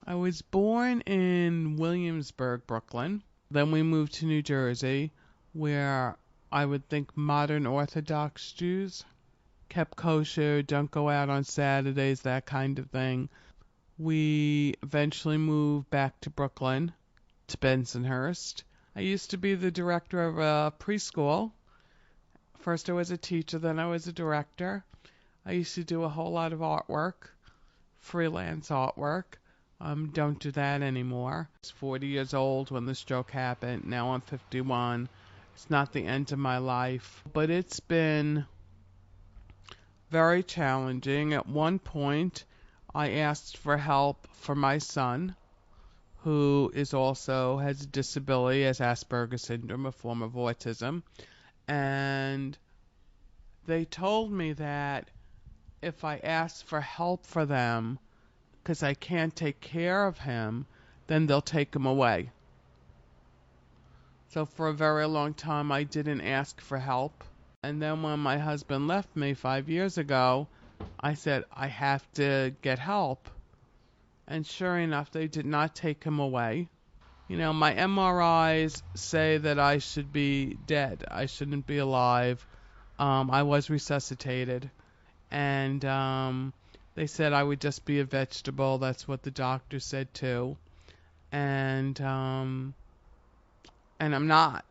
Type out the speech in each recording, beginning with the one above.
I was born in Williamsburg, Brooklyn. Then we moved to New Jersey, where I would think modern Orthodox Jews kept kosher, don't go out on Saturdays, that kind of thing. We eventually moved back to Brooklyn, to Bensonhurst. I used to be the director of a preschool. First I was a teacher, then I was a director. I used to do a whole lot of artwork, freelance artwork. Don't do that anymore. I was 40 years old when the stroke happened. Now I'm 51. It's not the end of my life, but it's been very challenging. At one point, I asked for help for my son, who is also has a disability, has Asperger's syndrome, a form of autism, and they told me that if I asked for help for them, because I can't take care of him, then they'll take him away. So for a very long time, I didn't ask for help. And then when my husband left me 5 years ago, I said, I have to get help. And sure enough, they did not take him away. You know, my MRIs say that I should be dead. I shouldn't be alive. I was resuscitated. And they said I would just be a vegetable. That's what the doctor said too. And I'm not.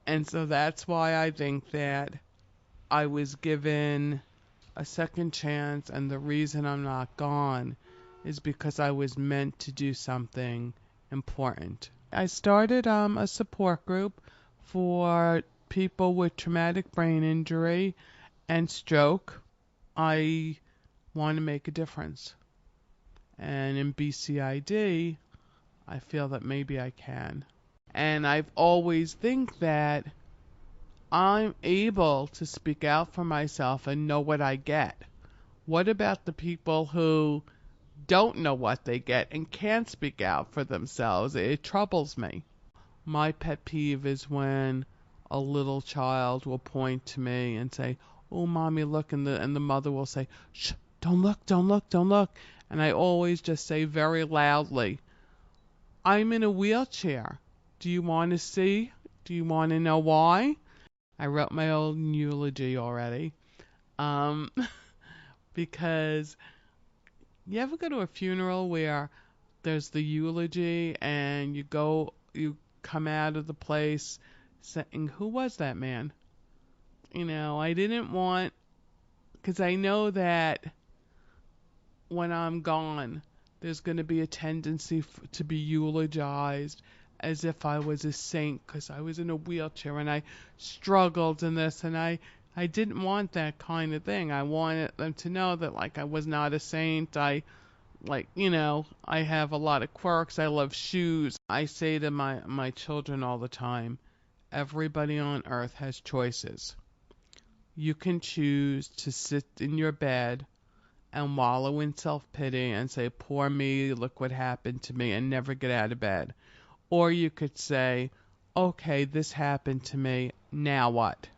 And so that's why I think that I was given a second chance, and the reason I'm not gone is because I was meant to do something important. I started a support group for people with traumatic brain injury and stroke. I want to make a difference. And in BCID, I feel that maybe I can. And I've always think that I'm able to speak out for myself and know what I get. What about the people who don't know what they get and can't speak out for themselves? It troubles me. My pet peeve is when a little child will point to me and say, "Oh, mommy, look," and the mother will say, "Shh, don't look, don't look, don't look." And I always just say very loudly, "I'm in a wheelchair. Do you want to see? Do you want to know why?" I wrote my own eulogy already. Um, because you ever go to a funeral where there's the eulogy and you come out of the place saying, "Who was that man?" You know, I didn't want, because I know that when I'm gone, there's going to be a tendency to be eulogized as if I was a saint because I was in a wheelchair and I struggled in this, and I didn't want that kind of thing. I wanted them to know that, like, I was not a saint. I have a lot of quirks. I love shoes. I say to my children all the time, everybody on earth has choices. You can choose to sit in your bed and wallow in self-pity and say, "Poor me, look what happened to me," and never get out of bed. Or you could say, "Okay, this happened to me, now what?"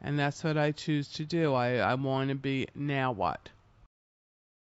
And that's what I choose to do. I want to be, now what?